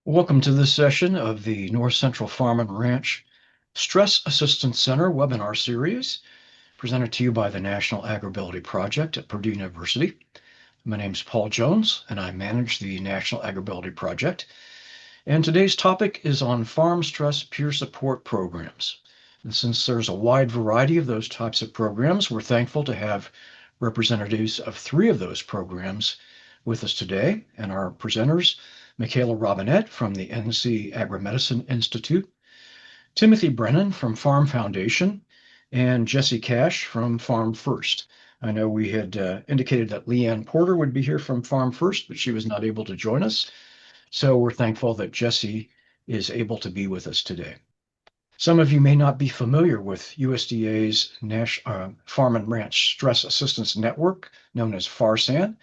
Welcome to this session of the North Central Farm and Ranch Stress Assistance Center webinar series presented to you by the National AgrAbility Project at Purdue University. My name is Paul Jones, and I manage the National AgrAbility Project. And today's topic is on farm stress peer support programs. And since there's a wide variety of those types of programs, we're thankful to have representatives of 3 of those programs with us today. And our presenters, Michaela Robinette from the NC Agromedicine Institute, Timothy Brennan from Farm Foundation, and Jesse Cash from Farm First. I know we had indicated that Leanne Porter would be here from Farm First, but she was not able to join us. So we're thankful that Jesse is able to be with us today. Some of you may not be familiar with USDA's Farm and Ranch Stress Assistance Network, known as FARSAN,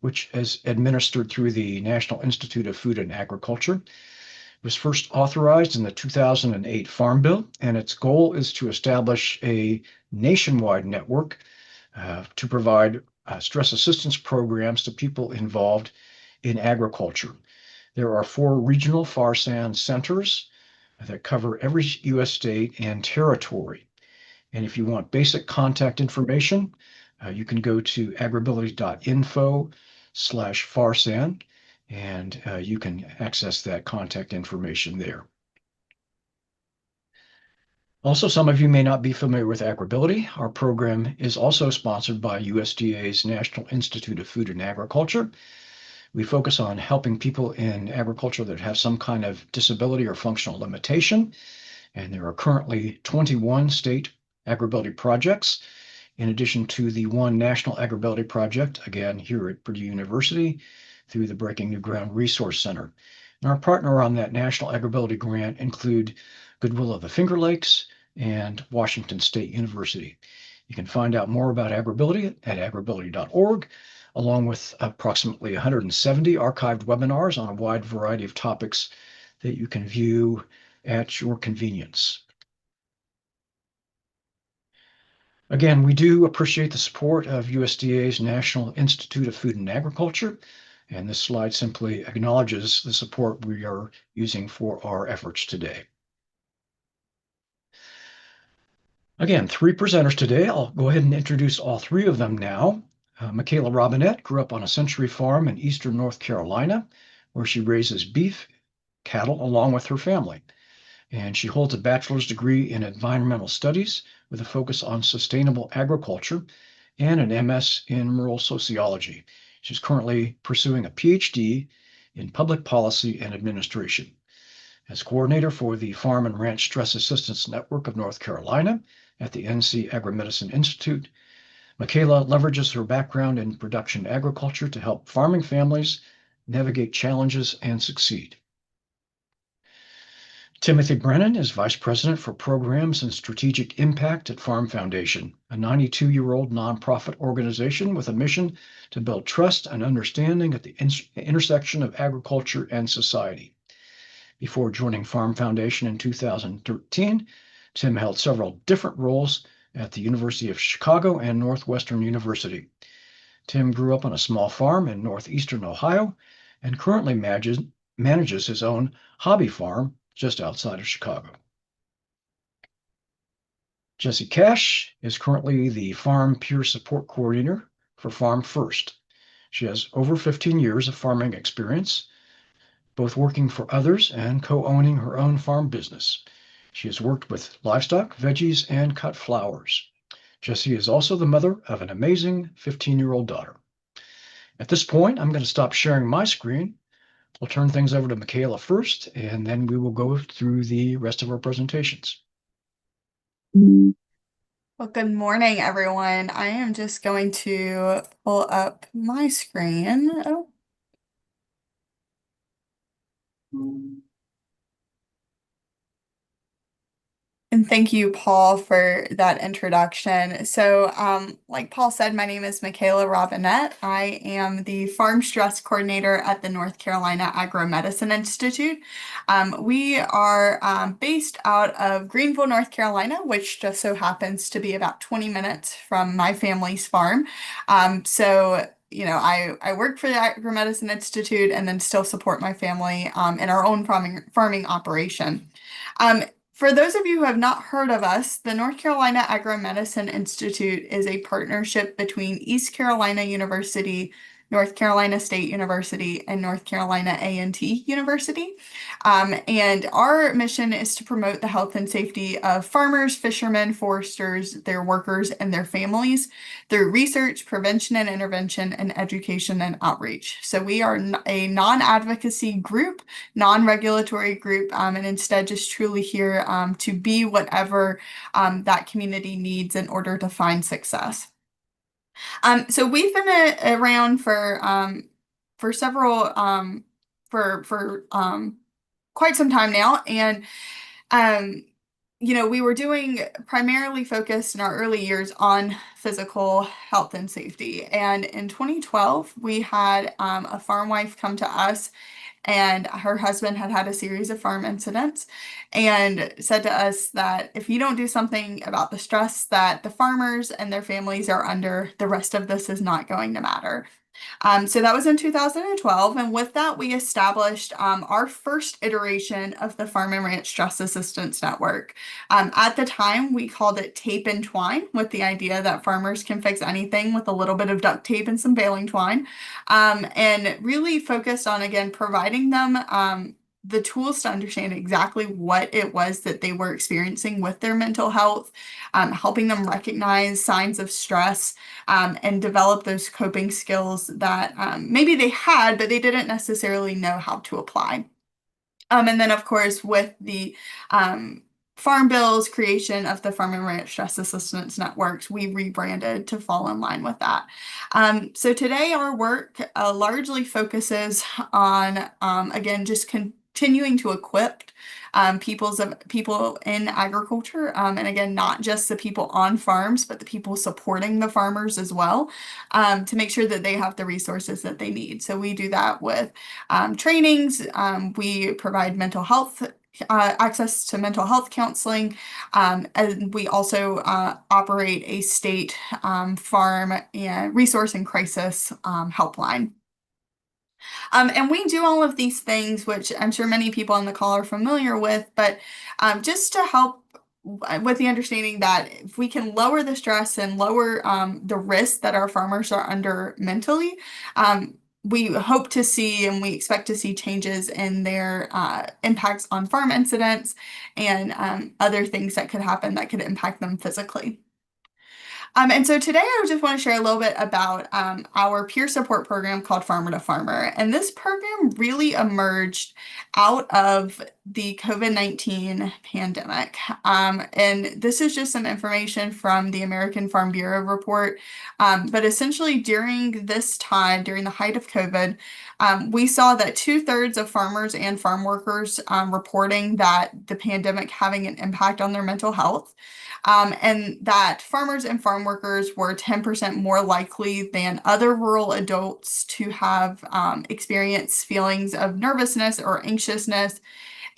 which is administered through the National Institute of Food and Agriculture. It was first authorized in the 2008 Farm Bill, and its goal is to establish a nationwide network to provide stress assistance programs to people involved in agriculture. There are 4 regional FARSAN centers that cover every U.S. state and territory. And if you want basic contact information, you can go to agrability.info/FARSAN, and you can access that contact information there. Also, some of you may not be familiar with AgrAbility. Our program is also sponsored by USDA's National Institute of Food and Agriculture. We focus on helping people in agriculture that have some kind of disability or functional limitation, and there are currently 21 state AgrAbility projects, in addition to the 1 national AgrAbility project, again here at Purdue University, through the Breaking New Ground Resource Center. And our partner on that national AgrAbility grant include Goodwill of the Finger Lakes and Washington State University. You can find out more about AgrAbility at agrability.org, along with approximately 170 archived webinars on a wide variety of topics that you can view at your convenience. Again, we do appreciate the support of USDA's National Institute of Food and Agriculture, and this slide simply acknowledges the support we are using for our efforts today. Again, 3 presenters today. I'll go ahead and introduce all 3 of them now. Michaela Robinette grew up on a century farm in eastern North Carolina, where she raises beef cattle along with her family. And she holds a bachelor's degree in environmental studies with a focus on sustainable agriculture and an MS in rural sociology. She's currently pursuing a PhD in public policy and administration. As coordinator for the Farm and Ranch Stress Assistance Network of North Carolina at the NC Agromedicine Institute, Michaela leverages her background in production agriculture to help farming families navigate challenges and succeed. Timothy Brennan is Vice President for Programs and Strategic Impact at Farm Foundation, a 92-year-old nonprofit organization with a mission to build trust and understanding at the intersection of agriculture and society. Before joining Farm Foundation in 2013, Tim held several different roles at the University of Chicago and Northwestern University. Tim grew up on a small farm in northeastern Ohio and currently manages his own hobby farm just outside of Chicago. Jesse Cash is currently the Farm Peer Support Coordinator for Farm First. She has over 15 years of farming experience, both working for others and co-owning her own farm business. She has worked with livestock, veggies, and cut flowers. Jessie is also the mother of an amazing 15-year-old daughter. At this point, I'm going to stop sharing my screen. We'll turn things over to Michaela first, and then we will go through the rest of our presentations. Well, good morning, everyone. I am just going to pull up my screen. Oh. And thank you, Paul, for that introduction. So, like Paul said, my name is Michaela Robinette. I am the Farm Stress Coordinator at the North Carolina Agromedicine Institute. We are based out of Greenville, North Carolina, which just so happens to be about 20 minutes from my family's farm. So I work for the Agromedicine Institute and then still support my family in our own farming operation. Um, for those of you who have not heard of us, the North Carolina Agromedicine Institute is a partnership between East Carolina University, North Carolina State University, and North Carolina A&T University. And our mission is to promote the health and safety of farmers, fishermen, foresters, their workers, and their families through research, prevention and intervention, and education and outreach. So we are a non-advocacy group, non-regulatory group, and instead just truly here to be whatever that community needs in order to find success. So we've been around for several for quite some time now, and um, we were doing primarily focused in our early years on physical health and safety. And in 2012, we had a farm wife come to us, and her husband had had a series of farm incidents and said to us that if you don't do something about the stress that the farmers and their families are under, the rest of this is not going to matter. So that was in 2012, and with that, we established our first iteration of the Farm and Ranch Stress Assistance Network. At the time, we called it Tape and Twine, with the idea that farmers can fix anything with a little bit of duct tape and some baling twine, and really focused on, again, providing them the tools to understand exactly what it was that they were experiencing with their mental health, helping them recognize signs of stress, and develop those coping skills that maybe they had, but they didn't necessarily know how to apply. And then, of course, with the Farm Bill's creation of the Farm and Ranch Stress Assistance Networks, we rebranded to fall in line with that. So today, our work largely focuses on, again, just continuing to equip people in agriculture, and again, not just the people on farms, but the people supporting the farmers as well, to make sure that they have the resources that they need. So we do that with trainings. We provide mental health access to mental health counseling. And we also operate a state farm and resource and crisis helpline. And we do all of these things, which I'm sure many people on the call are familiar with, but just to help with the understanding that if we can lower the stress and lower the risk that our farmers are under mentally, we hope to see and we expect to see changes in their impacts on farm incidents and other things that could happen that could impact them physically. And so today I just want to share a little bit about our peer support program called Farmer to Farmer. And this program really emerged out of the COVID-19 pandemic. And this is just some information from the American Farm Bureau report. But essentially during this time, during the height of COVID, we saw that 2/3 of farmers and farm workers reporting that the pandemic having an impact on their mental health. And that farmers and farm workers were 10% more likely than other rural adults to have experienced feelings of nervousness or anxiousness.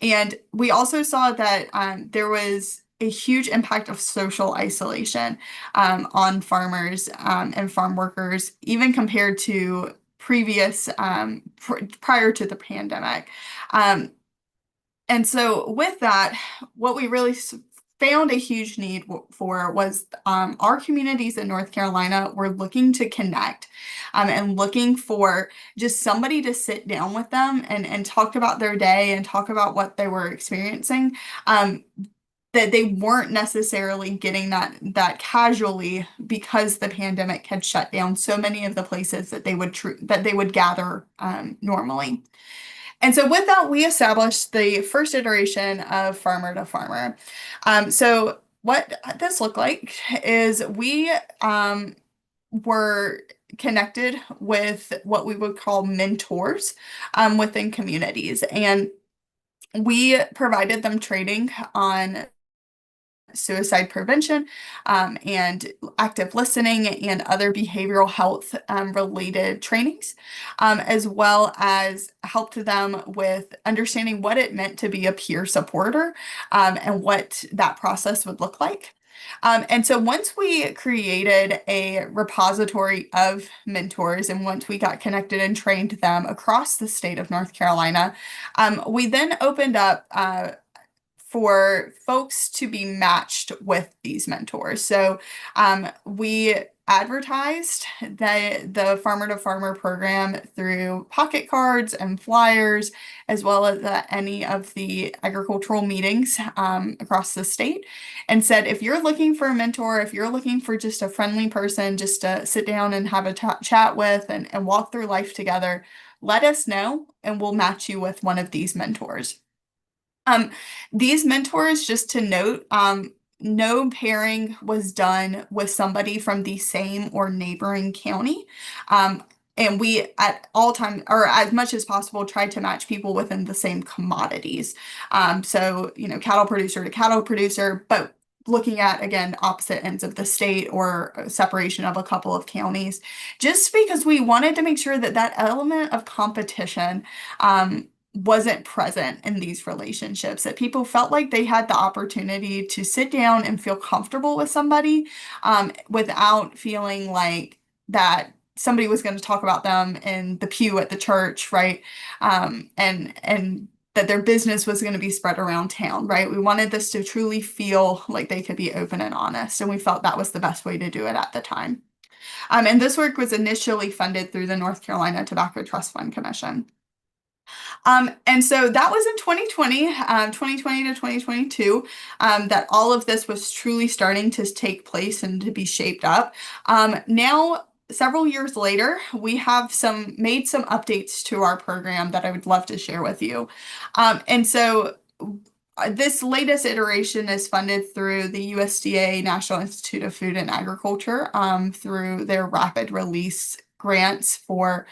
And we also saw that there was a huge impact of social isolation on farmers and farm workers, even compared to previous prior to the pandemic. Um, and so with that, what we really found a huge need for was our communities in North Carolina were looking to connect and looking for just somebody to sit down with them and talk about their day and talk about what they were experiencing. That they weren't necessarily getting that casually because the pandemic had shut down so many of the places that they would gather normally. And so with that, we established the first iteration of Farmer to Farmer. So what this looked like is we were connected with what we would call mentors within communities. And we provided them training on suicide prevention and active listening and other behavioral health related trainings, as well as helped them with understanding what it meant to be a peer supporter and what that process would look like. And so once we created a repository of mentors and once we got connected and trained them across the state of North Carolina, we then opened up for folks to be matched with these mentors. So we advertised the Farmer to Farmer program through pocket cards and flyers, as well as any of the agricultural meetings across the state, and said, if you're looking for a mentor, if you're looking for just a friendly person just to sit down and have a chat with and walk through life together, let us know and we'll match you with one of these mentors. Um, these mentors, just to note, no pairing was done with somebody from the same or neighboring county. And we, at all time, or as much as possible, tried to match people within the same commodities. So, cattle producer to cattle producer, but looking at, again, opposite ends of the state or a separation of a couple of counties, just because we wanted to make sure that that element of competition, wasn't present in these relationships, that people felt like they had the opportunity to sit down and feel comfortable with somebody without feeling like that somebody was going to talk about them in the pew at the church, right? And that their business was going to be spread around town, right? We wanted this to truly feel like they could be open and honest, and we felt that was the best way to do it at the time. And this work was initially funded through the North Carolina Tobacco Trust Fund Commission. And so that was in 2020, 2020 to 2022, that all of this was truly starting to take place and to be shaped up. Now, several years later, we have made some updates to our program that I would love to share with you. And so this latest iteration is funded through the USDA National Institute of Food and Agriculture through their rapid release grants for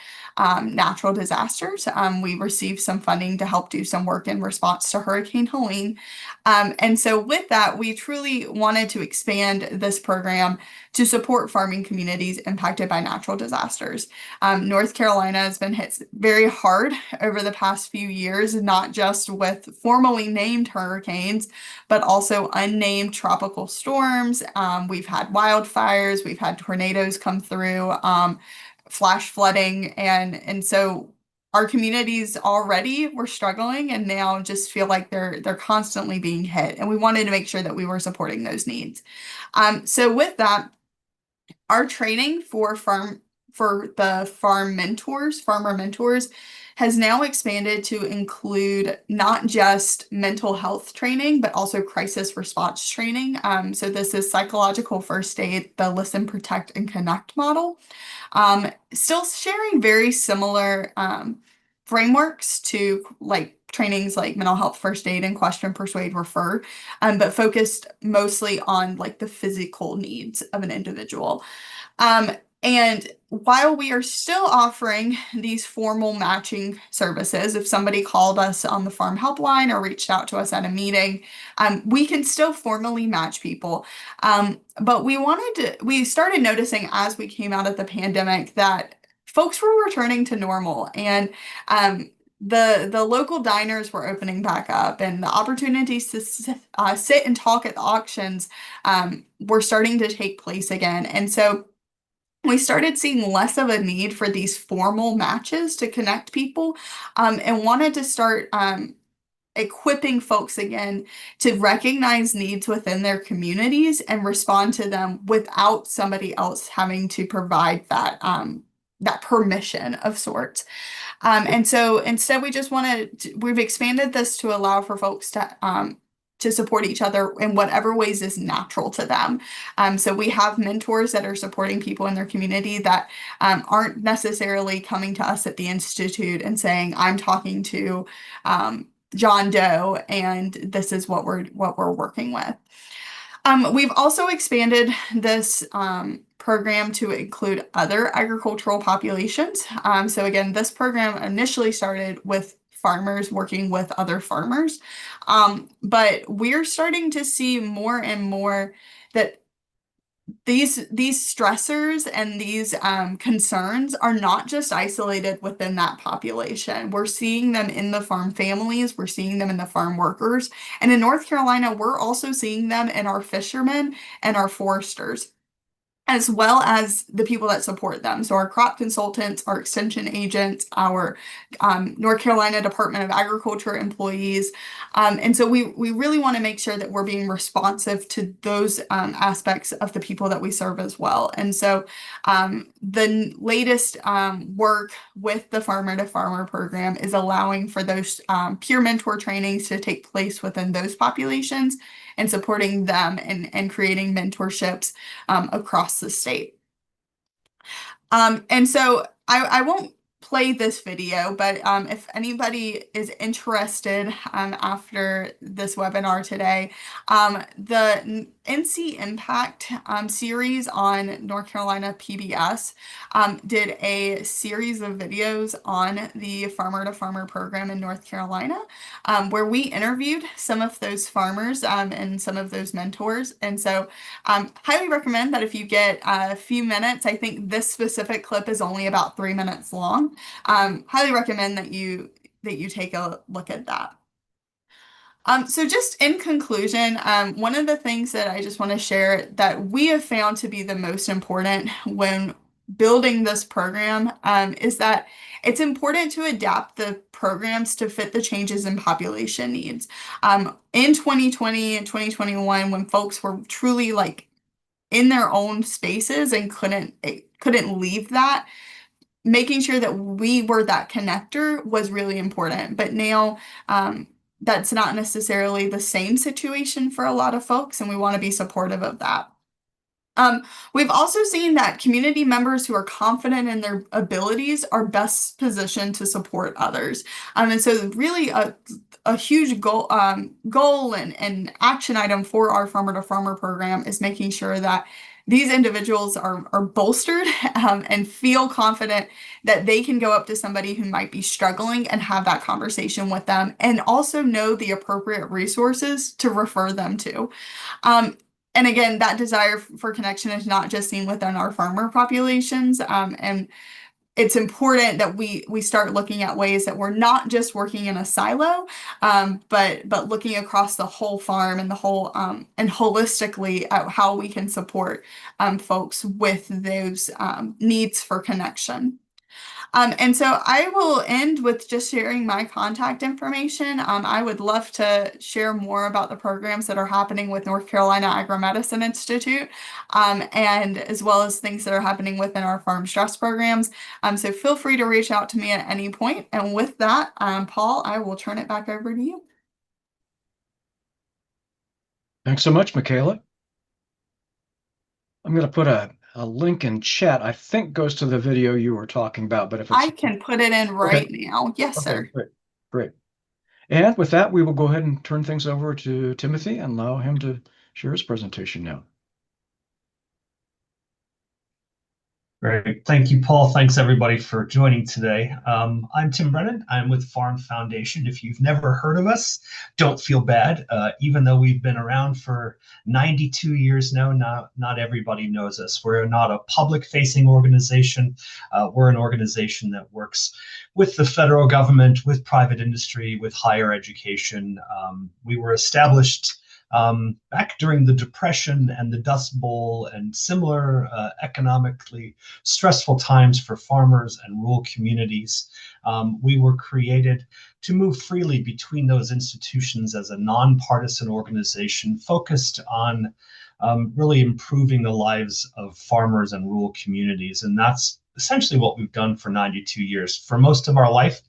natural disasters. We received some funding to help do some work in response to Hurricane Helene. And so with that, we truly wanted to expand this program to support farming communities impacted by natural disasters. North Carolina has been hit very hard over the past few years, not just with formally named hurricanes, but also unnamed tropical storms. We've had wildfires, we've had tornadoes come through, flash flooding, and so our communities already were struggling and now just feel like they're constantly being hit, and we wanted to make sure that we were supporting those needs. So with that, our training for the farmer mentors has now expanded to include not just mental health training, but also crisis response training. So this is psychological first aid, the listen, protect, and connect model. Still sharing very similar frameworks to like trainings like mental health first aid and question, persuade, refer, but focused mostly on like the physical needs of an individual. Um, and while we are still offering these formal matching services, if somebody called us on the farm helpline or reached out to us at a meeting, we can still formally match people. But we started noticing as we came out of the pandemic that folks were returning to normal, and the local diners were opening back up, and the opportunities to sit and talk at the auctions were starting to take place again. And so we started seeing less of a need for these formal matches to connect people, and wanted to start equipping folks again to recognize needs within their communities and respond to them without somebody else having to provide that permission of sorts. And so instead, we've expanded this to allow for folks to support each other in whatever ways is natural to them. So we have mentors that are supporting people in their community that aren't necessarily coming to us at the Institute and saying, I'm talking to John Doe, and this is what we're working with. We've also expanded this program to include other agricultural populations. So again, this program initially started with farmers working with other farmers, but we're starting to see more and more that these stressors and these concerns are not just isolated within that population. We're seeing them in the farm families, we're seeing them in the farm workers, and in North Carolina, we're also seeing them in our fishermen and our foresters, as well as the people that support them. So our crop consultants, our extension agents, our North Carolina Department of Agriculture employees. And so we really want to make sure that we're being responsive to those aspects of the people that we serve as well. And so the latest work with the Farmer to Farmer program is allowing for those peer mentor trainings to take place within those populations and supporting them and creating mentorships across the state. And so I won't play this video, but if anybody is interested after this webinar today, the NC Impact series on North Carolina PBS did a series of videos on the Farmer to Farmer program in North Carolina, where we interviewed some of those farmers and some of those mentors. And so highly recommend that if you get a few minutes. I think this specific clip is only about 3 minutes long. Highly recommend that you take a look at that. So just in conclusion, one of the things that I just want to share that we have found to be the most important when building this program is that it's important to adapt the programs to fit the changes in population needs. In 2020 and 2021, when folks were truly like in their own spaces and couldn't leave that, making sure that we were that connector was really important. But now that's not necessarily the same situation for a lot of folks, and we want to be supportive of that. We've also seen that community members who are confident in their abilities are best positioned to support others. And so really a huge goal and action item for our Farmer to Farmer program is making sure that these individuals are bolstered and feel confident that they can go up to somebody who might be struggling and have that conversation with them, and also know the appropriate resources to refer them to. And again, that desire for connection is not just seen within our farmer populations. And it's important that we start looking at ways that we're not just working in a silo, but looking across the whole farm and the whole and holistically at how we can support folks with those needs for connection. And so I will end with just sharing my contact information. I would love to share more about the programs that are happening with North Carolina Agromedicine Institute, and as well as things that are happening within our farm stress programs. So feel free to reach out to me at any point. And with that, Paul, I will turn it back over to you. Thanks so much, Michaela. I'm going to put a link in chat, I think goes to the video you were talking about, but if it's... I can put it in right now. Yes, okay, sir. great, great. And with that, we will go ahead and turn things over to Timothy and allow him to share his presentation now. Great. Thank you, Paul. Thanks, everybody, for joining today. I'm Tim Brennan. I'm with Farm Foundation. If you've never heard of us, don't feel bad. Even though we've been around for 92 years now, not everybody knows us. We're not a public-facing organization. We're an organization that works with the federal government, with private industry, with higher education. We were established back during the Depression and the Dust Bowl and similar economically stressful times for farmers and rural communities. We were created to move freely between those institutions as a nonpartisan organization focused on really improving the lives of farmers and rural communities. And that's essentially what we've done for 92 years. For most of our life,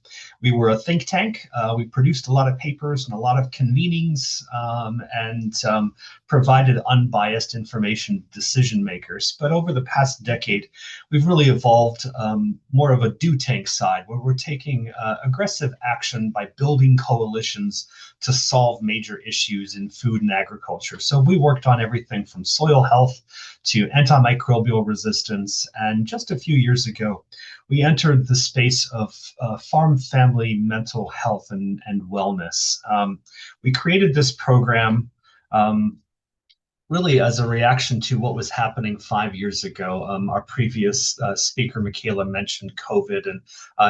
we were a think tank. We produced a lot of papers and a lot of convenings and provided unbiased information to decision makers. But over the past decade, we've really evolved more of a do tank side, where we're taking aggressive action by building coalitions to solve major issues in food and agriculture. So we worked on everything from soil health to antimicrobial resistance. And just a few years ago, we entered the space of farm family mental health and wellness. We created this program really as a reaction to what was happening 5 years ago. Our previous speaker, Michaela, mentioned COVID, and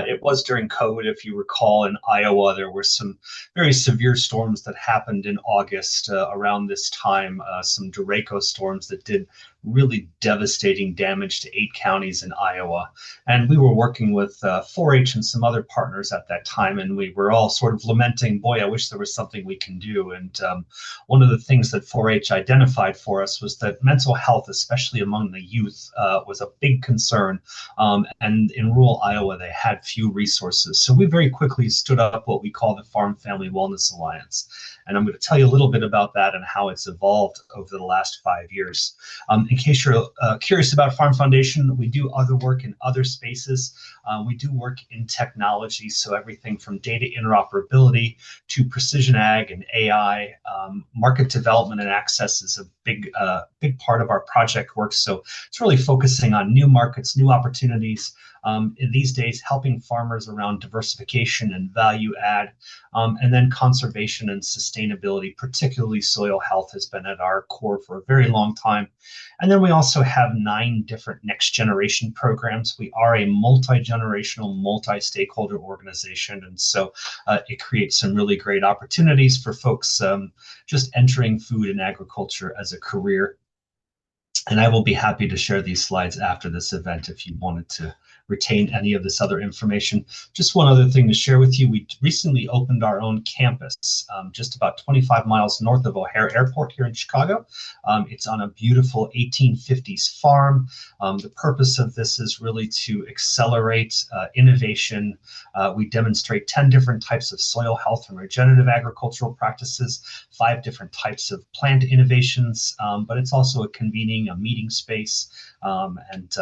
it was during COVID, if you recall, in Iowa, there were some very severe storms that happened in August around this time, some derecho storms that did really devastating damage to 8 counties in Iowa. And we were working with 4-H and some other partners at that time, and we were all sort of lamenting, boy, I wish there was something we can do. And one of the things that 4-H identified for us was that mental health, especially among the youth, was a big concern. And in rural Iowa, they had few resources. So we very quickly stood up what we call the Farm Family Wellness Alliance. And I'm going to tell you a little bit about that and how it's evolved over the last 5 years. In case you're curious about Farm Foundation, we do other work in other spaces. We do work in technology, so everything from data interoperability to precision ag and AI. Market development and access is a big part of our project work. So it's really focusing on new markets, new opportunities. In these days, helping farmers around diversification and value add, and then conservation and sustainability, particularly soil health, has been at our core for a very long time. And then we also have 9 different next generation programs. We are a multi-generational, multi-stakeholder organization. And so it creates some really great opportunities for folks just entering food and agriculture as a career. And I will be happy to share these slides after this event if you wanted to retain any of this other information. Just one other thing to share with you. We recently opened our own campus just about 25 miles north of O'Hare Airport here in Chicago. It's on a beautiful 1850s farm. The purpose of this is really to accelerate innovation. We demonstrate 10 different types of soil health and regenerative agricultural practices, 5 different types of plant innovations, but it's also a meeting space. And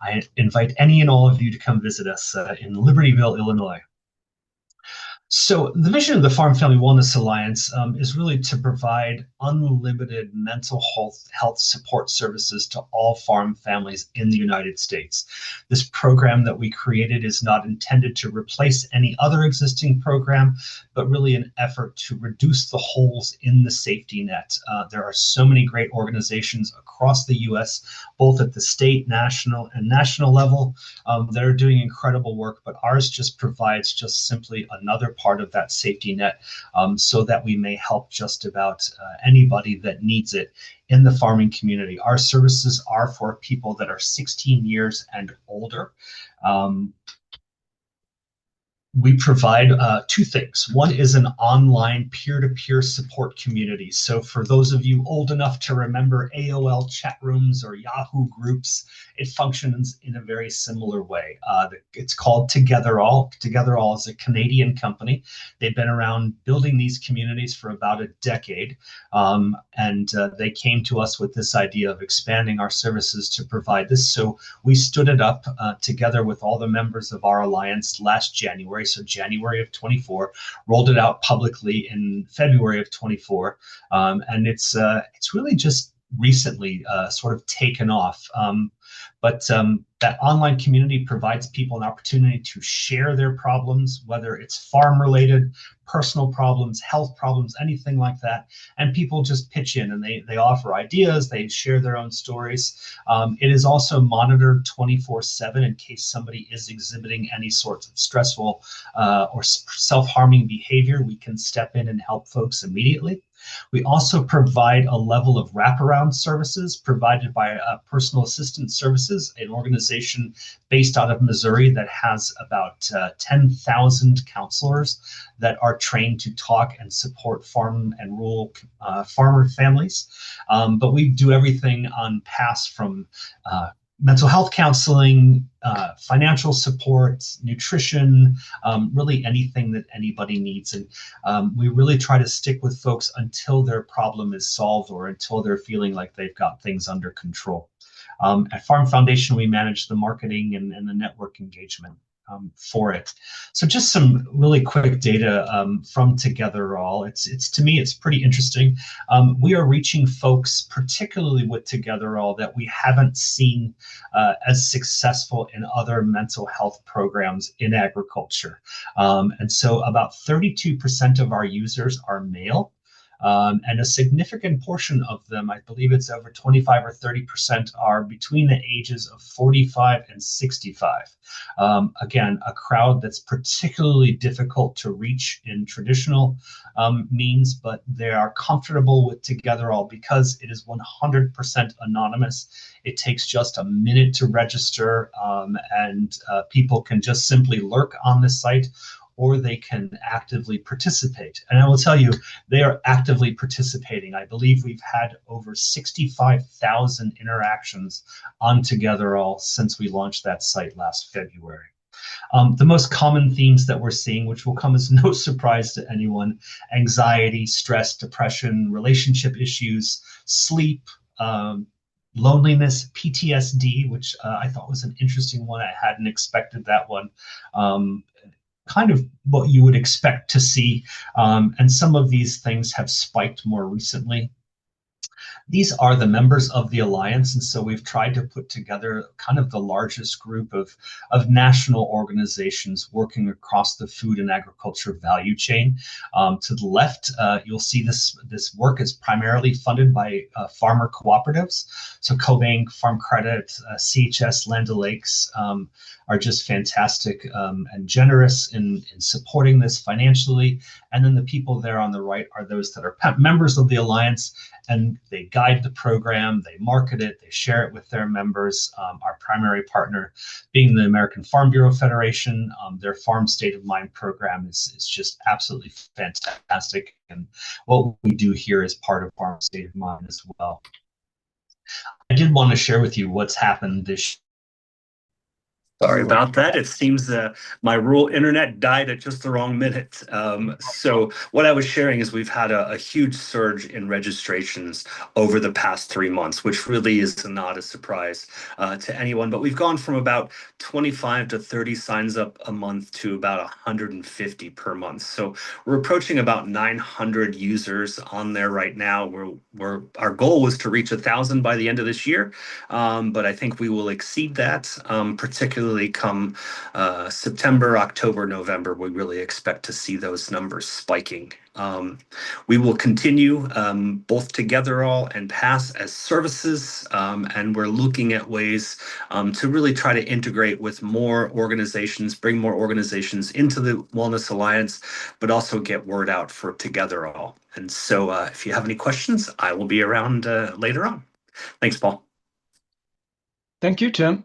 I invite any and all of you to come visit us in Libertyville, Illinois. So the vision of the Farm Family Wellness Alliance is really to provide unlimited mental health support services to all farm families in the United States. This program that we created is not intended to replace any other existing program, but really an effort to reduce the holes in the safety net. There are so many great organizations across the U.S., both at the state, national level, that are doing incredible work, but ours just provides just simply another part of that safety net, so that we may help just about anybody that needs it in the farming community. Our services are for people that are 16 years and older. We provide 2 things. One is an online peer-to-peer support community. So for those of you old enough to remember AOL chat rooms or Yahoo groups, it functions in a very similar way. It's called Togetherall. Togetherall is a Canadian company. They've been around building these communities for about a decade. And they came to us with this idea of expanding our services to provide this. So we stood it up together with all the members of our alliance last January. So January of 24, rolled it out publicly in February of 24, and it's really just recently sort of taken off. But that online community provides people an opportunity to share their problems, whether it's farm related, personal problems, health problems, anything like that. And people just pitch in and they offer ideas, they share their own stories. It is also monitored 24/7 in case somebody is exhibiting any sorts of stressful or self-harming behavior. We can step in and help folks immediately. We also provide a level of wraparound services provided by Personal Assistance Services, an organization based out of Missouri that has about 10,000 counselors that are trained to talk and support farm and rural farmer families. But we do everything on paths from mental health counseling, financial support, nutrition, really anything that anybody needs. And we really try to stick with folks until their problem is solved or until they're feeling like they've got things under control. At Farm Foundation, we manage the marketing and the network engagement for it. So just some really quick data from Togetherall. It's to me, it's pretty interesting. We are reaching folks, particularly with Togetherall, that we haven't seen as successful in other mental health programs in agriculture. And so about 32% of our users are male. And a significant portion of them, I believe it's over 25 or 30%, are between the ages of 45 and 65. Again, a crowd that's particularly difficult to reach in traditional means, but they are comfortable with Togetherall because it is 100% anonymous. It takes just a minute to register, and people can just simply lurk on the site, or they can actively participate. And I will tell you, they are actively participating. I believe we've had over 65,000 interactions on Togetherall since we launched that site last February. The most common themes that we're seeing, which will come as no surprise to anyone: anxiety, stress, depression, relationship issues, sleep, loneliness, PTSD, which I thought was an interesting one. I hadn't expected that one. Kind of what you would expect to see. And some of these things have spiked more recently. These are the members of the Alliance, and so we've tried to put together kind of the largest group of national organizations working across the food and agriculture value chain. To the left, you'll see this work is primarily funded by farmer cooperatives. So Cobank, Farm Credit, CHS, Land O'Lakes are just fantastic and generous in supporting this financially. And then the people there on the right are those that are members of the Alliance, and they guide the program, they market it, they share it with their members. Our primary partner being the American Farm Bureau Federation. Their Farm State of Mind program is just absolutely fantastic. And what we do here is part of Farm State of Mind as well. I did want to share with you what's happened this year. Sorry about that. It seems my rural internet died at just the wrong minute. So what I was sharing is we've had a huge surge in registrations over the past 3 months, which really is not a surprise to anyone. But we've gone from about 25 to 30 signs up a month to about 150 per month. So we're approaching about 900 users on there right now. Our goal was to reach 1,000 by the end of this year, but I think we will exceed that, particularly come September, October, November. We really expect to see those numbers spiking. We will continue both Togetherall and Pass as services, and we're looking at ways to really try to integrate with more organizations, bring more organizations into the Wellness Alliance, but also get word out for Togetherall. And so if you have any questions, I will be around later on. Thanks, Paul. Thank you, Tim.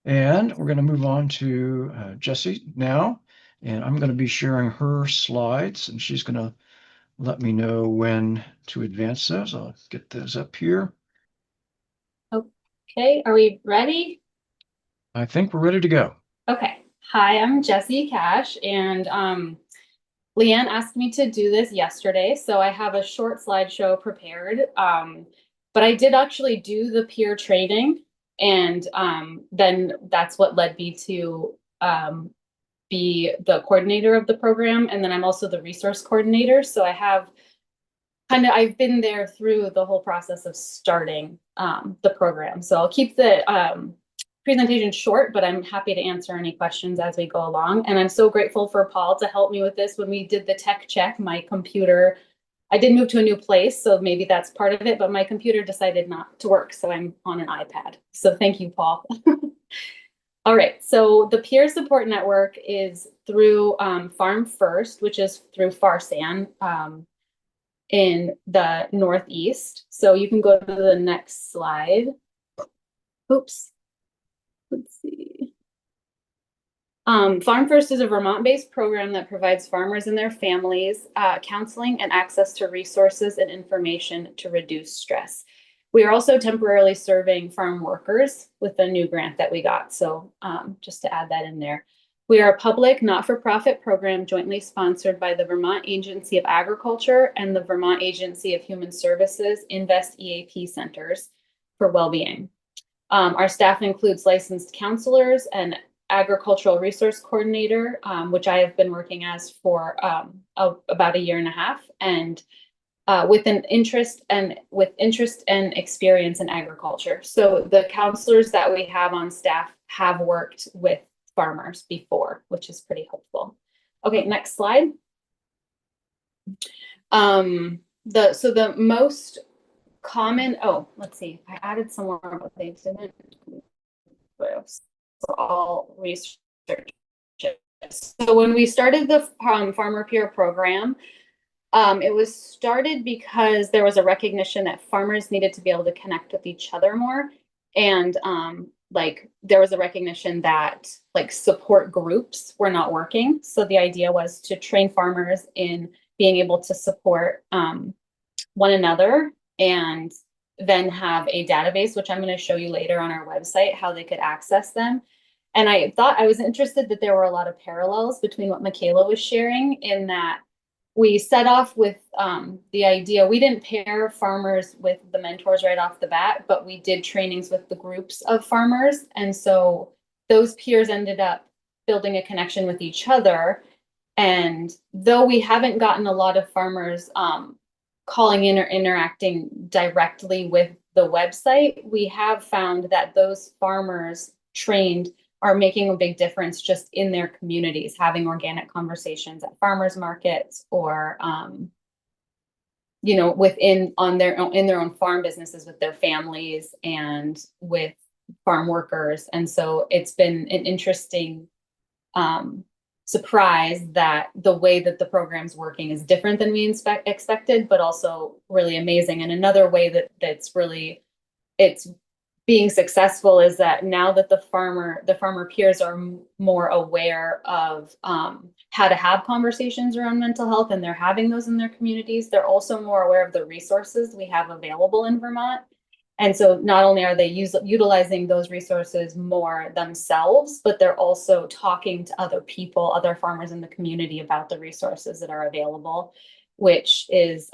And we're going to move on to Jessie now, and I'm going to be sharing her slides, and she's going to let me know when to advance those. I'll get those up here. Okay, are we ready? I think we're ready to go. Okay. Hi, I'm Jessie Cash, and Leanne asked me to do this yesterday, so I have a short slideshow prepared. But I did actually do the peer training, and then that's what led me to be the coordinator of the program. And then I'm also the resource coordinator. So I've been there through the whole process of starting the program. So I'll keep the presentation short, but I'm happy to answer any questions as we go along. And I'm so grateful for Paul to help me with this. When we did the tech check, my computer, I did move to a new place, so maybe that's part of it, but my computer decided not to work, so I'm on an iPad. So thank you, Paul. All right, so the peer support network is through Farm First, which is through Farsan in the Northeast. So you can go to the next slide. Oops. Let's see. Farm First is a Vermont-based program that provides farmers and their families counseling and access to resources and information to reduce stress. We are also temporarily serving farm workers with a new grant that we got. So just to add that in there. We are a public, not-for-profit program jointly sponsored by the Vermont Agency of Agriculture and the Vermont Agency of Human Services Invest EAP Centers for Wellbeing. Our staff includes licensed counselors and agricultural resource coordinator, which I have been working as for about 1.5 years, and with interest and experience in agriculture. So the counselors that we have on staff have worked with farmers before, which is pretty helpful. Okay, next slide. The most common, oh, let's see, I added some more, but they didn't. So all research. So when we started the Farmer Peer program, it was started because there was a recognition that farmers needed to be able to connect with each other more. And like there was a recognition that like support groups were not working. So the idea was to train farmers in being able to support one another, and then have a database, which I'm going to show you later on our website, how they could access them. And I thought I was interested that there were a lot of parallels between what Michaela was sharing, in that we set off with the idea, we didn't pair farmers with the mentors right off the bat, but we did trainings with the groups of farmers. And so those peers ended up building a connection with each other. And though we haven't gotten a lot of farmers calling in or interacting directly with the website, we have found that those farmers trained are making a big difference just in their communities, having organic conversations at farmers markets, or you know, in their own farm businesses with their families and with farm workers. And so it's been an interesting surprise that the way that the program's working is different than we expected, but also really amazing. And another way that it's being successful is that now that the farmer peers are more aware of how to have conversations around mental health, and they're having those in their communities, they're also more aware of the resources we have available in Vermont. And so not only are they utilizing those resources more themselves, but they're also talking to other people, other farmers in the community, about the resources that are available, which is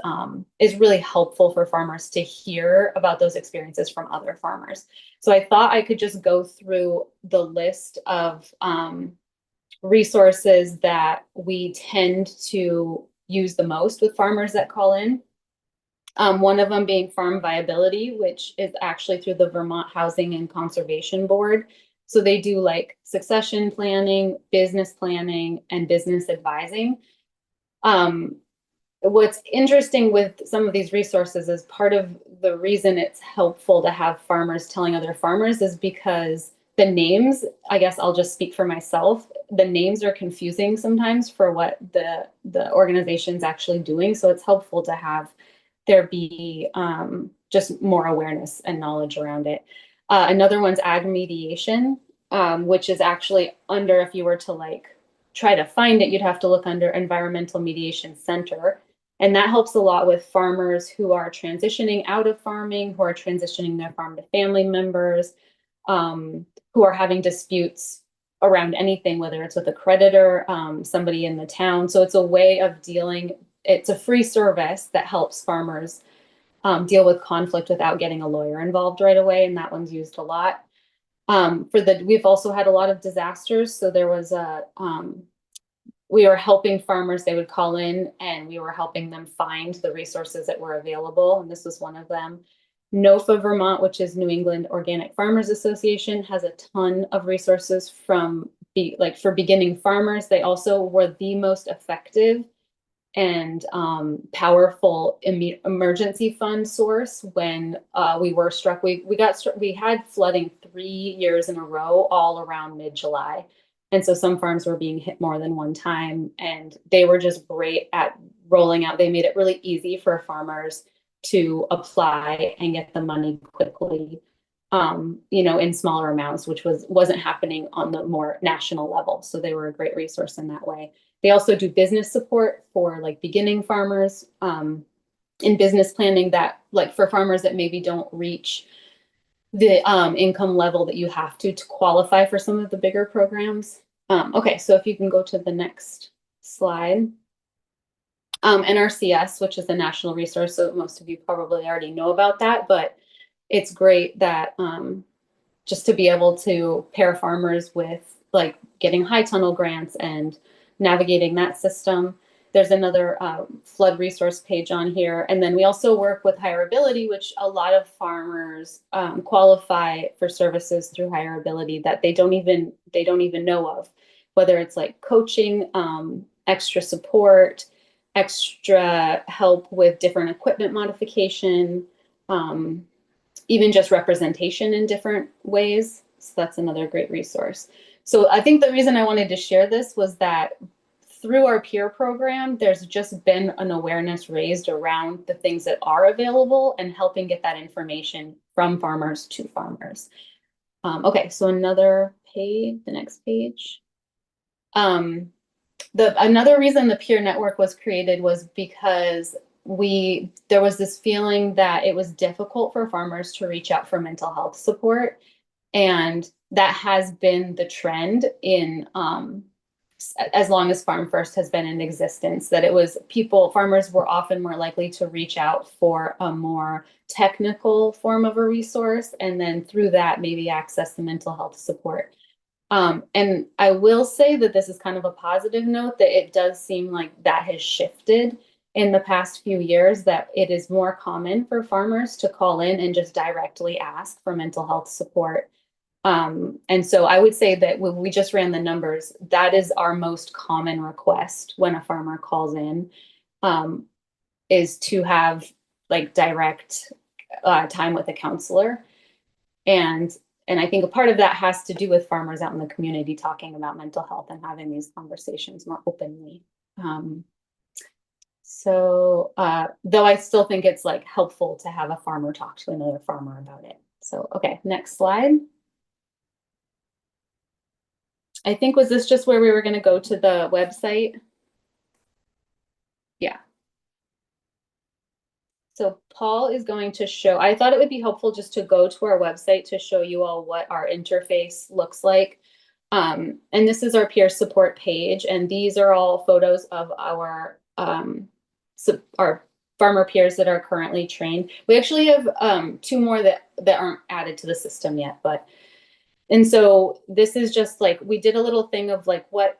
really helpful for farmers to hear about those experiences from other farmers. So I thought I could just go through the list of resources that we tend to use the most with farmers that call in. One of them being farm viability, which is actually through the Vermont Housing and Conservation Board. So they do like succession planning, business planning, and business advising. What's interesting with some of these resources is part of the reason it's helpful to have farmers telling other farmers is because the names, I guess I'll just speak for myself, the names are confusing sometimes for what the organization's actually doing. So it's helpful to have there be just more awareness and knowledge around it. Another one's ag mediation, which is actually under, if you were to like try to find it, you'd have to look under Environmental Mediation Center. And that helps a lot with farmers who are transitioning out of farming, who are transitioning their farm to family members, who are having disputes around anything, whether it's with a creditor, somebody in the town. So it's a way of dealing. It's a free service that helps farmers deal with conflict without getting a lawyer involved right away, and that one's used a lot. We've also had a lot of disasters. So there was we were helping farmers, they would call in, and we were helping them find the resources that were available, and this was one of them. NOFA Vermont, which is New England Organic Farmers Association, has a ton of resources for beginning farmers. They also were the most effective and powerful emergency fund source when we were struck. We had flooding 3 years in a row all around mid-July. And so some farms were being hit more than one time, and they were just great at rolling out. They made it really easy for farmers to apply and get the money quickly, in smaller amounts, which wasn't happening on the more national level. So they were a great resource in that way. They also do business support for like beginning farmers in business planning, that like for farmers that maybe don't reach the income level that you have to qualify for some of the bigger programs. Okay, so if you can go to the next slide. NRCS, which is a national resource, so most of you probably already know about that, but it's great that just to be able to pair farmers with like getting high tunnel grants and navigating that system. There's another flood resource page on here. And then we also work with AgrAbility, which a lot of farmers qualify for services through AgrAbility that they don't even know of, whether it's like coaching, extra support, extra help with different equipment modification, even just representation in different ways. So that's another great resource. So I think the reason I wanted to share this was that through our peer program, there's just been an awareness raised around the things that are available and helping get that information from farmers to farmers. Okay, so another page, the next page. Another reason the peer network was created was because there was this feeling that it was difficult for farmers to reach out for mental health support. And that has been the trend in as long as Farm First has been in existence, that it was farmers were often more likely to reach out for a more technical form of a resource, and then through that maybe access the mental health support. And I will say that this is kind of a positive note, that it does seem like that has shifted in the past few years, that it is more common for farmers to call in and just directly ask for mental health support. And so I would say that when we just ran the numbers, that is our most common request when a farmer calls in, is to have like direct time with a counselor. And I think a part of that has to do with farmers out in the community talking about mental health and having these conversations more openly. Though I still think it's like helpful to have a farmer talk to another farmer about it. So, okay, next slide. I think, was this just where we were going to go to the website? Yeah. So Paul is going to show, I thought it would be helpful just to go to our website to show you all what our interface looks like. And this is our peer support page. And these are all photos of our farmer peers that are currently trained. We actually have 2 more that aren't added to the system yet, and so this is just like, we did a little thing of like what,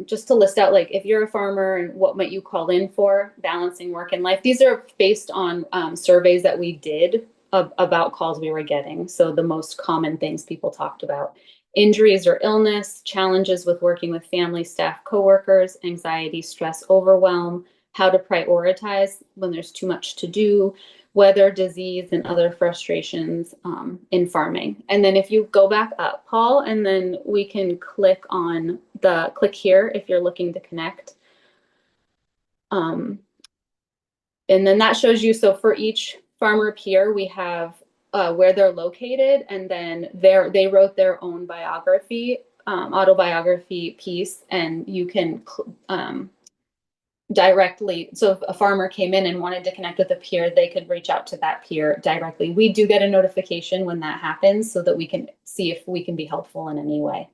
just to list out, like if you're a farmer and what might you call in for, balancing work and life. These are based on surveys that we did about calls we were getting. So the most common things people talked about: injuries or illness, challenges with working with family, staff, coworkers, anxiety, stress, overwhelm, how to prioritize when there's too much to do, weather, disease, and other frustrations in farming. And then if you go back up, Paul, and then we can click here if you're looking to connect. And then that shows you, so for each farmer peer, we have where they're located, and then they wrote their own biography, autobiography piece, and you can directly, so if a farmer came in and wanted to connect with a peer, they could reach out to that peer directly. We do get a notification when that happens so that we can see if we can be helpful in any way.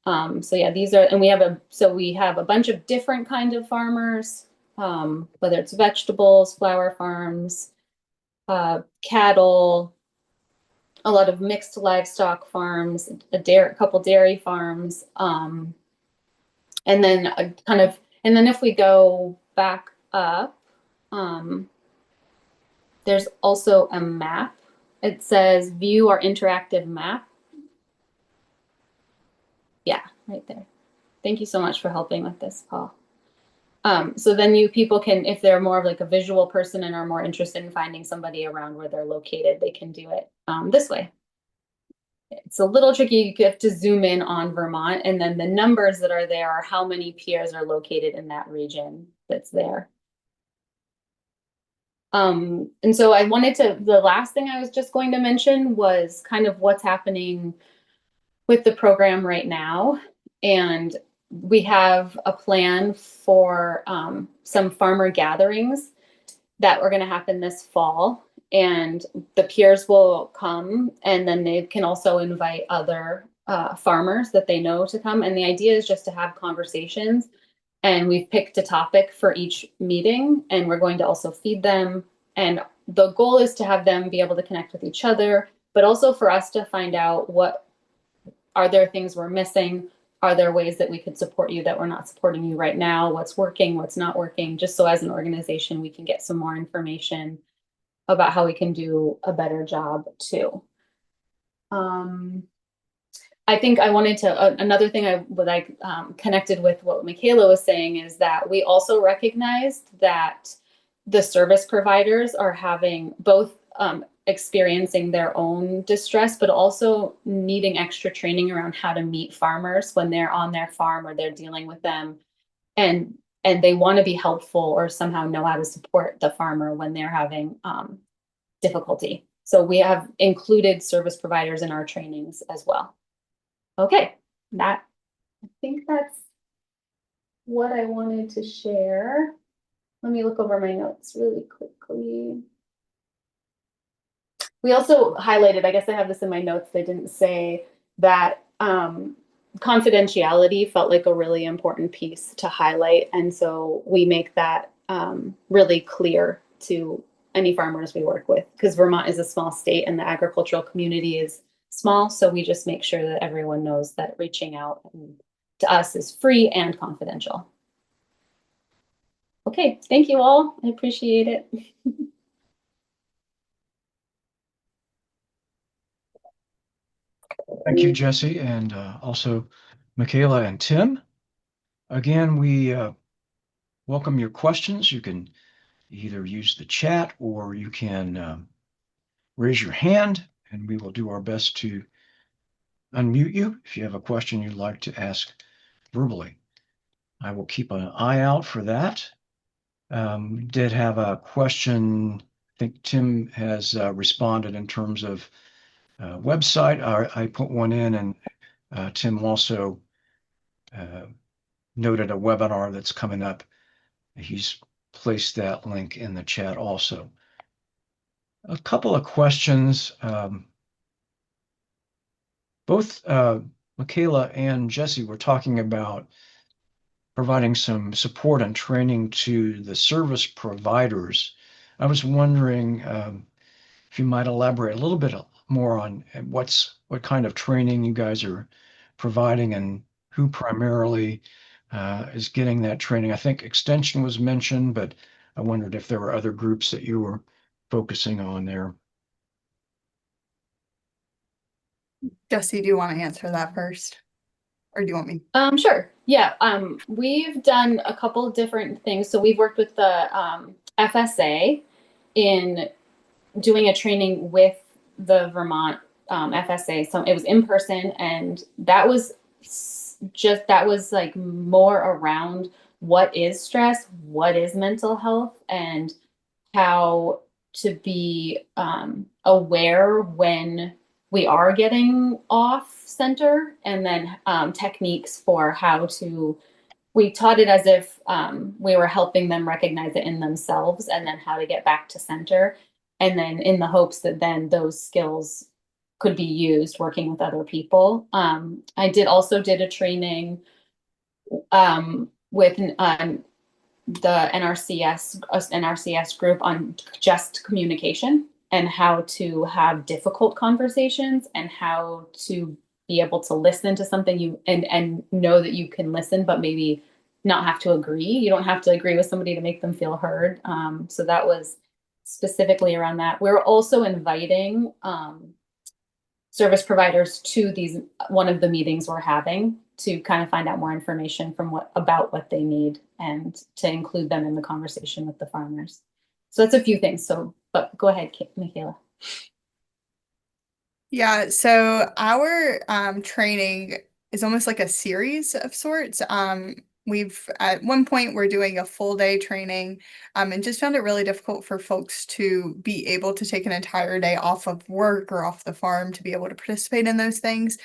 So yeah, these are, and we have a bunch of different kinds of farmers, whether it's vegetables, flower farms, cattle, a lot of mixed livestock farms, a couple dairy farms, and then and then if we go back up, there's also a map. It says view our interactive map. Yeah, right there. Thank you so much for helping with this, Paul. So then people can, if they're more of like a visual person and are more interested in finding somebody around where they're located, they can do it this way. It's a little tricky. You have to zoom in on Vermont, and then the numbers that are there are how many peers are located in that region that's there. And so the last thing I was just going to mention was kind of what's happening with the program right now. And we have a plan for some farmer gatherings that are going to happen this fall. And the peers will come, and then they can also invite other farmers that they know to come. And the idea is just to have conversations. And we've picked a topic for each meeting, and we're going to also feed them. And the goal is to have them be able to connect with each other, but also for us to find out are there things we're missing? Are there ways that we could support you that we're not supporting you right now? What's working, what's not working? Just so as an organization, we can get some more information about how we can do a better job too. I think I wanted to, another thing connected with what Michaela was saying is that we also recognized that the service providers are having both experiencing their own distress, but also needing extra training around how to meet farmers when they're on their farm or they're dealing with them. And they want to be helpful or somehow know how to support the farmer when they're having difficulty. So we have included service providers in our trainings as well. Okay, I think that's what I wanted to share. Let me look over my notes really quickly. We also highlighted, I guess I have this in my notes, they didn't say that confidentiality felt like a really important piece to highlight. And so we make that really clear to any farmers we work with, because Vermont is a small state and the agricultural community is small. So we just make sure that everyone knows that reaching out to us is free and confidential. Okay, thank you all. I appreciate it. Thank you, Jesse, and also Michaela and Tim. Again, we welcome your questions. You can either use the chat or you can raise your hand, and we will do our best to unmute you if you have a question you'd like to ask verbally. I will keep an eye out for that. We did have a question. I think Tim has responded in terms of website. I put one in, and Tim also noted a webinar that's coming up. He's placed that link in the chat also. A couple of questions. Both Michaela and Jesse were talking about providing some support and training to the service providers. I was wondering if you might elaborate a little bit more on what kind of training you guys are providing and who primarily is getting that training. I think Extension was mentioned, but I wondered if there were other groups that you were focusing on there. Jesse, do you want to answer that first? Or do you want me? Sure. Yeah. We've done a couple of different things. So we've worked with the FSA in doing a training with the Vermont FSA. So it was in person, and that was like more around what is stress, what is mental health, and how to be aware when we are getting off center, and then techniques for how to, we taught it as if we were helping them recognize it in themselves, and then how to get back to center. And then in the hopes that then those skills could be used working with other people. I did a training with the NRCS group on just communication and how to have difficult conversations and how to be able to listen to something and know that you can listen, but maybe not have to agree. You don't have to agree with somebody to make them feel heard. So that was specifically around that. We're also inviting service providers to one of the meetings we're having to kind of find out more information about what they need and to include them in the conversation with the farmers. So that's a few things. But go ahead, Michaela. Yeah, so our training is almost like a series of sorts. At one point we're doing a full day training and just found it really difficult for folks to be able to take an entire day off of work or off the farm to be able to participate in those things.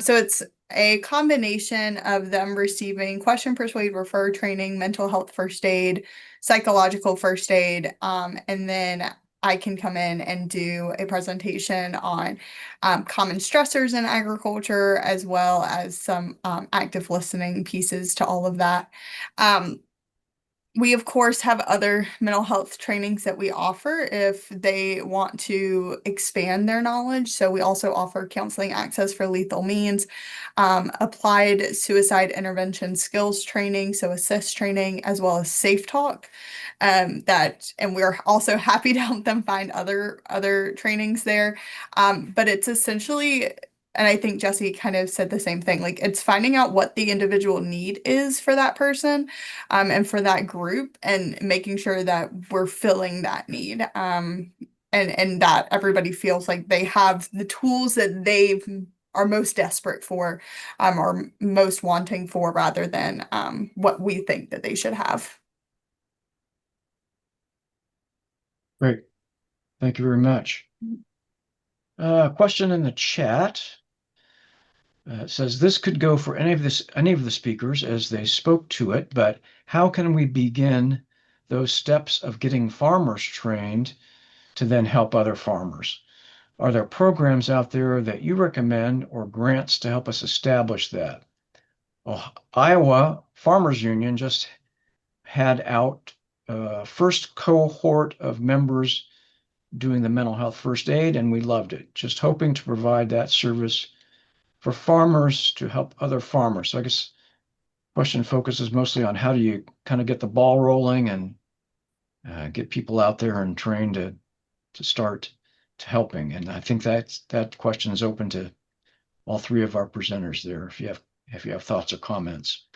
So it's a combination of them receiving question, persuade, refer training, mental health first aid, psychological first aid, and then I can come in and do a presentation on common stressors in agriculture, as well as some active listening pieces to all of that. We, of course, have other mental health trainings that we offer if they want to expand their knowledge. So we also offer counseling access for lethal means, applied suicide intervention skills training, so ASSIST training, as well as Safe Talk. And we're also happy to help them find other trainings there. But it's essentially and I think Jesse kind of said the same thing. Like it's finding out what the individual need is for that person, and for that group, and making sure that we're filling that need. And that everybody feels like they have the tools that they are most desperate for, or most wanting for, rather than what we think that they should have. Great. Thank you very much. Question in the chat. Says this could go for any of the speakers as they spoke to it, but how can we begin those steps of getting farmers trained to then help other farmers? Are there programs out there that you recommend or grants to help us establish that? Well, Iowa Farmers Union just had out first cohort of members doing the mental health first aid, and we loved it. Just hoping to provide that service for farmers to help other farmers. So I guess the question focuses mostly on how do you kind of get the ball rolling and get people out there and trained to start to helping. And I think that question is open to all three of our presenters there. If you have thoughts or comments.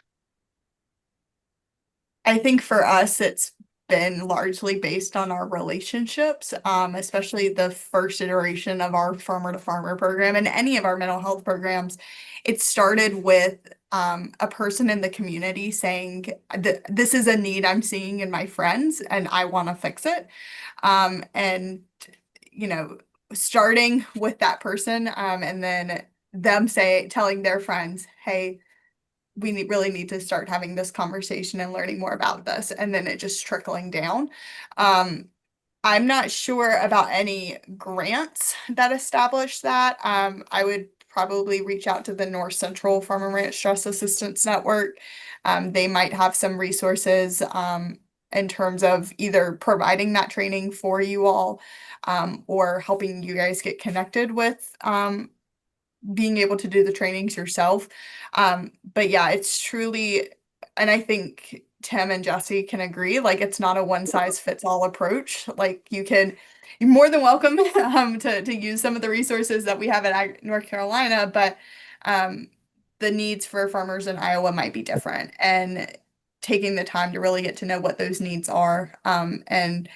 I think for us, it's been largely based on our relationships, especially the first iteration of our farmer to farmer program and any of our mental health programs. It started with a person in the community saying that this is a need I'm seeing in my friends and I want to fix it. And, you know, starting with that person, and then them telling their friends, hey, we really need to start having this conversation and learning more about this, and then it just trickling down. I'm not sure about any grants that establish that. I would probably reach out to the North Central Farm and Ranch Stress Assistance Network. They might have some resources in terms of either providing that training for you all, or helping you guys get connected with being able to do the trainings yourself. But yeah, it's truly, and I think Tim and Jesse can agree, like it's not a one size fits all approach. Like you're more than welcome to use some of the resources that we have at North Carolina, but the needs for farmers in Iowa might be different, and taking the time to really get to know what those needs are, and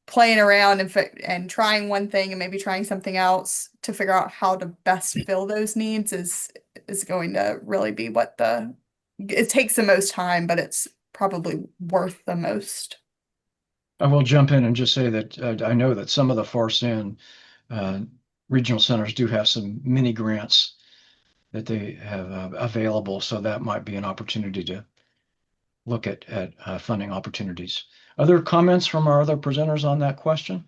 playing around and trying one thing and maybe trying something else to figure out how to best fill those needs is going to really be it takes the most time, but it's probably worth the most. I will jump in and just say that I know that some of the FARSAN regional centers do have some mini grants that they have available, so that might be an opportunity to look at funding opportunities. Other comments from our other presenters on that question?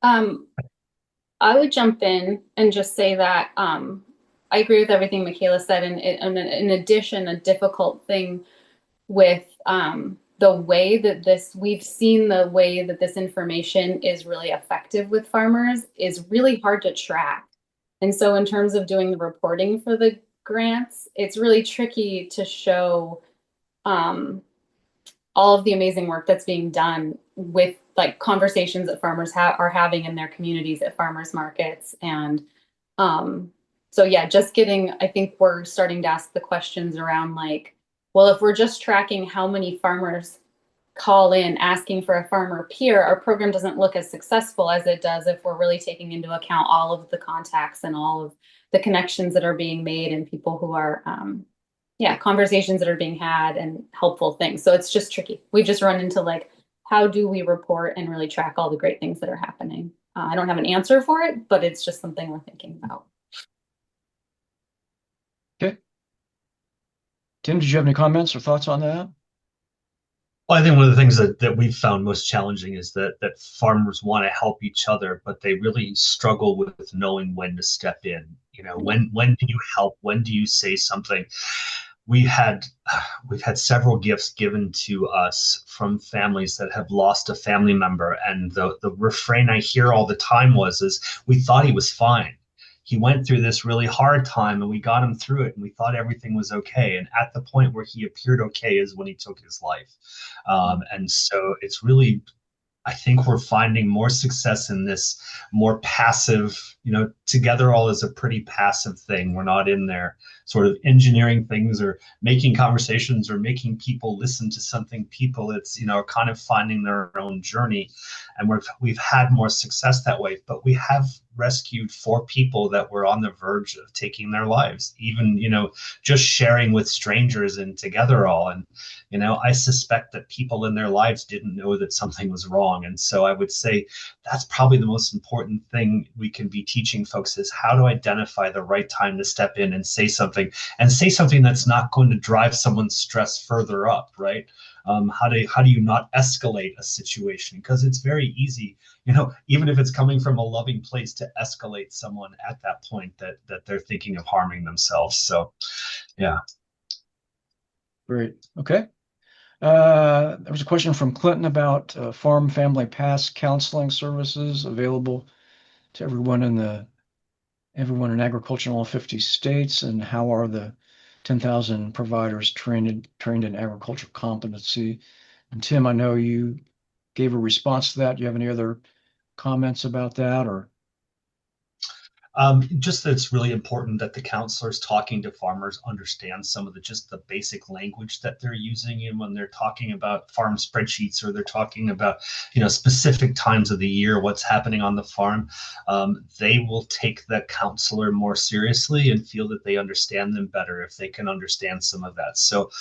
I would jump in and just say that I agree with everything Michaela said, and in addition, a difficult thing with the way that we've seen the way that this information is really effective with farmers is really hard to track. And so in terms of doing the reporting for the grants, it's really tricky to show all of the amazing work that's being done with like conversations that farmers are having in their communities at farmers markets. And so yeah, I think we're starting to ask the questions around like, well, if we're just tracking how many farmers call in asking for a farmer peer, our program doesn't look as successful as it does if we're really taking into account all of the contacts and all of the connections that are being made and people who are conversations that are being had and helpful things. So it's just tricky. We just run into like, how do we report and really track all the great things that are happening? I don't have an answer for it, but it's just something we're thinking about. Okay. Tim, did you have any comments or thoughts on that? Well, I think one of the things that we've found most challenging is that farmers want to help each other, but they really struggle with knowing when to step in. You know, when do you help? When do you say something? We've had several gifts given to us from families that have lost a family member, and the refrain I hear all the time is we thought he was fine. He went through this really hard time and we got him through it and we thought everything was okay. And at the point where he appeared okay is when he took his life. And so it's really, I think we're finding more success in this more passive, Togetherall is a pretty passive thing. We're not in there sort of engineering things or making conversations or making people listen to something. It's, kind of finding their own journey. And we've had more success that way, but we have rescued 4 people that were on the verge of taking their lives, even, just sharing with strangers in Togetherall. And, I suspect that people in their lives didn't know that something was wrong. And so I would say that's probably the most important thing we can be teaching folks is how to identify the right time to step in and say something that's not going to drive someone's stress further up, right? How do you not escalate a situation? Because it's very easy, even if it's coming from a loving place, to escalate someone at that point that they're thinking of harming themselves. So, yeah. Great. Okay. There was a question from Clinton about farm family pass counseling services available to everyone in agriculture in all 50 states, and how are the 10,000 providers trained in agricultural competency? And Tim, I know you gave a response to that. Do you have any other comments about that, or? Just that it's really important that the counselors talking to farmers understand some of the basic language that they're using, and when they're talking about farm spreadsheets or they're talking about specific times of the year, what's happening on the farm, they will take the counselor more seriously and feel that they understand them better if they can understand some of that. So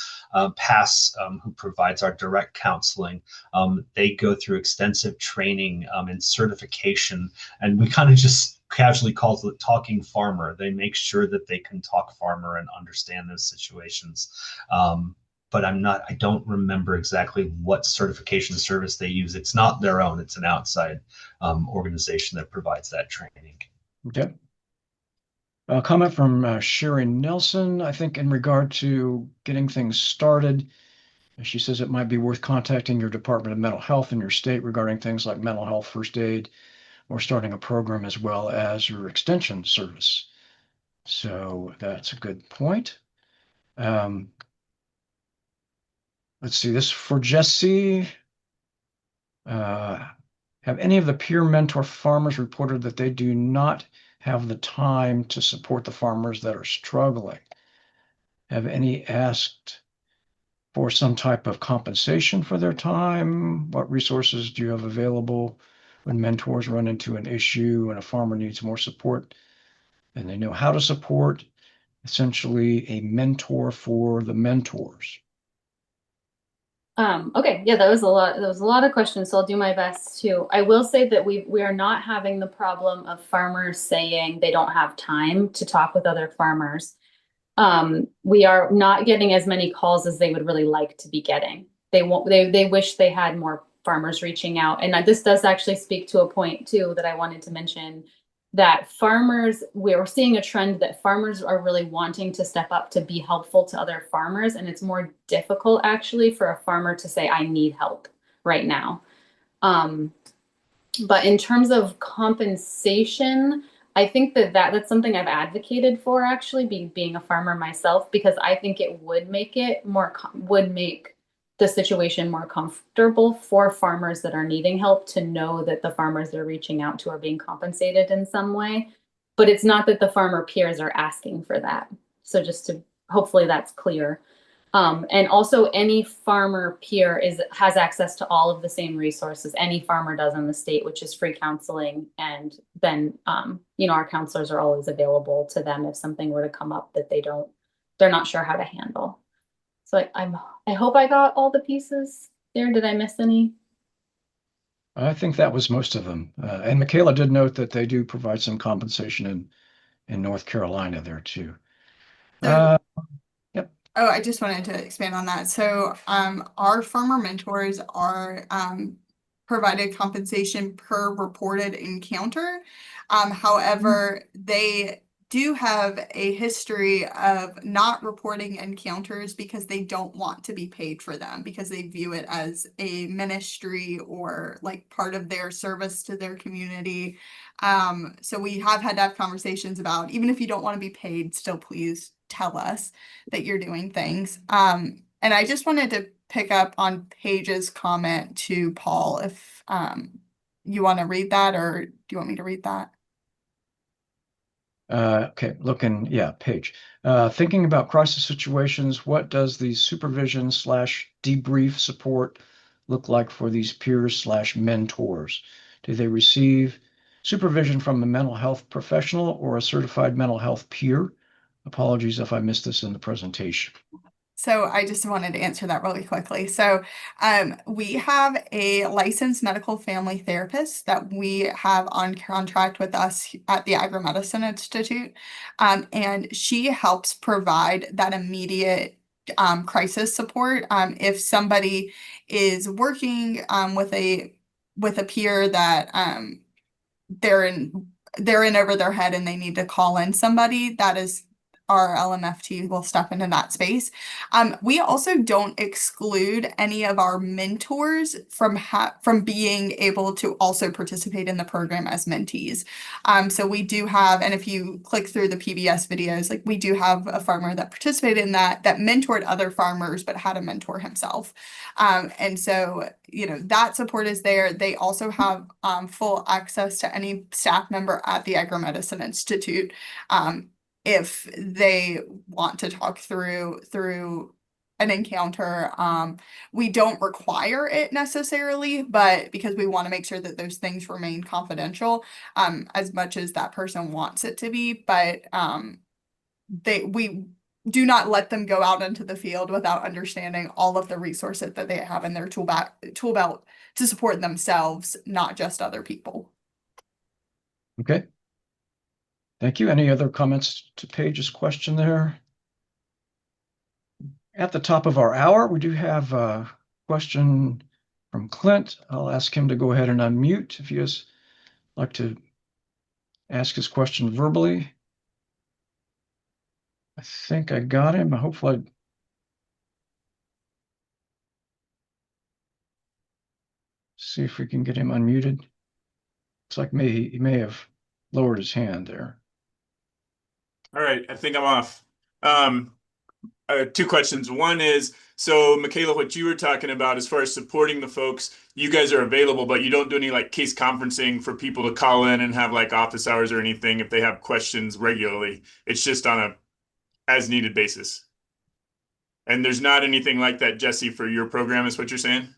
PASS, who provides our direct counseling, they go through extensive training and certification, and we kind of just casually calls it talking farmer. They make sure that they can talk farmer and understand those situations. But I don't remember exactly what certification service they use. It's not their own, it's an outside organization that provides that training. Okay. A comment from Sherry Nelson, I think in regard to getting things started. She says it might be worth contacting your Department of Mental Health in your state regarding things like mental health first aid, or starting a program, as well as your extension service. So that's a good point. Let's see, this for Jesse. Have any of the peer mentor farmers reported that they do not have the time to support the farmers that are struggling? Have any asked for some type of compensation for their time? What resources do you have available when mentors run into an issue and a farmer needs more support and they know how to support? Essentially a mentor for the mentors. Okay, yeah, that was a lot of questions, so I'll do my best to. I will say that we are not having the problem of farmers saying they don't have time to talk with other farmers. We are not getting as many calls as they would really like to be getting. They wish they had more farmers reaching out. And this does actually speak to a point too that I wanted to mention, that we're seeing a trend that farmers are really wanting to step up to be helpful to other farmers. And it's more difficult actually for a farmer to say, I need help right now. But in terms of compensation, I think that's something I've advocated for, actually, being a farmer myself, because I think it would make the situation more comfortable for farmers that are needing help to know that the farmers they're reaching out to are being compensated in some way. But it's not that the farmer peers are asking for that. So hopefully that's clear. And also any farmer peer has access to all of the same resources any farmer does in the state, which is free counseling. And then, our counselors are always available to them if something were to come up that they're not sure how to handle. So I hope I got all the pieces there. Did I miss any? I think that was most of them. And Michaela did note that they do provide some compensation in North Carolina there too. Yep. Oh, I just wanted to expand on that. So our farmer mentors are provided compensation per reported encounter. However, they do have a history of not reporting encounters because they don't want to be paid for them, because they view it as a ministry or like part of their service to their community. So we have had to have conversations about, even if you don't want to be paid, still please tell us that you're doing things. And I just wanted to pick up on Paige's comment to Paul if you want to read that, or do you want me to read that? Okay, Paige. Thinking about crisis situations, what does the supervision / debrief support look like for these peers / mentors? Do they receive supervision from a mental health professional or a certified mental health peer? Apologies if I missed this in the presentation. So I just wanted to answer that really quickly. So we have a licensed medical family therapist that we have on contract with us at the Agromedicine Institute. And she helps provide that immediate crisis support. If somebody is working with a peer that they're in over their head and they need to call in somebody, that is our LMFT will step into that space. We also don't exclude any of our mentors from being able to also participate in the program as mentees. So we do have, and if you click through the PBS videos, like we do have a farmer that participated in that mentored other farmers, but had a mentor himself. And so, that support is there. They also have full access to any staff member at the Agromedicine Institute if they want to talk through an encounter. We don't require it necessarily, but because we want to make sure that those things remain confidential as much as that person wants it to be. But we do not let them go out into the field without understanding all of the resources that they have in their tool belt to support themselves, not just other people. Okay. Thank you. Any other comments to Paige's question there? At the top of our hour, we do have a question from Clint. I'll ask him to go ahead and unmute if he has like to ask his question verbally. I think I got him. Hopefully, see if we can get him unmuted. Looks like he may have lowered his hand there. All right, I think I'm off. Two questions. One is, so Michaela, what you were talking about as far as supporting the folks, you guys are available, but you don't do any like case conferencing for people to call in and have like office hours or anything if they have questions regularly. It's just on a as needed basis. And there's not anything like that, Jesse, for your program, is what you're saying?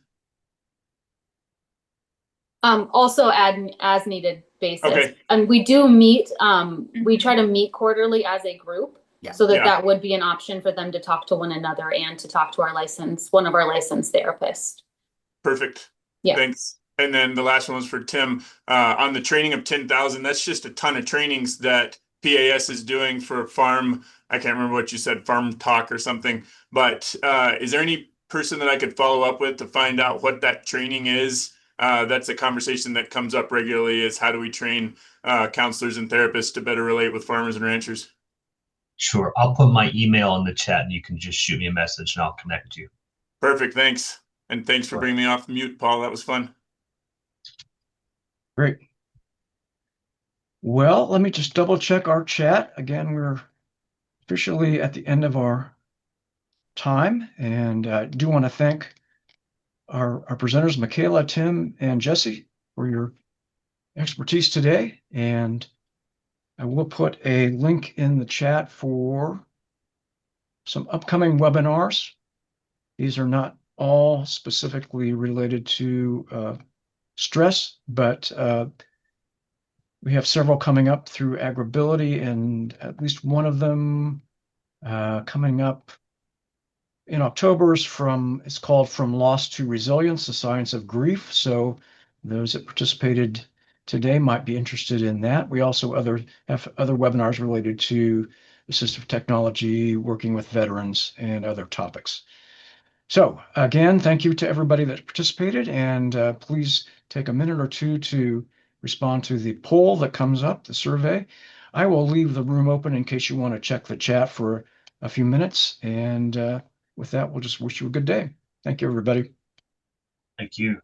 Also as needed basis. Okay. And we do meet, we try to meet quarterly as a group. Yeah. So that would be an option for them to talk to one another and to talk to one of our licensed therapists. Perfect. Yeah. Thanks. And then the last one was for Tim on the training of 10,000. That's just a ton of trainings that PAS is doing for farm. I can't remember what you said, farm talk or something. But is there any person that I could follow up with to find out what that training is? That's a conversation that comes up regularly, is how do we train counselors and therapists to better relate with farmers and ranchers? Sure. I'll put my email in the chat and you can just shoot me a message and I'll connect you. Perfect. Thanks. And thanks for bringing me off mute, Paul. That was fun. Great. Well, let me just double check our chat. Again, we're officially at the end of our time, and I do want to thank our presenters, Michaela, Tim, and Jesse, for your expertise today. And I will put a link in the chat for some upcoming webinars. These are not all specifically related to stress, but we have several coming up through AgrAbility, and at least one of them coming up in October is called From Loss to Resilience, the Science of Grief. So those that participated today might be interested in that. We also have other webinars related to assistive technology, working with veterans, and other topics. So again, thank you to everybody that participated, and please take a minute or two to respond to the poll that comes up, the survey. I will leave the room open in case you want to check the chat for a few minutes, and with that, we'll just wish you a good day. Thank you, everybody. Thank you.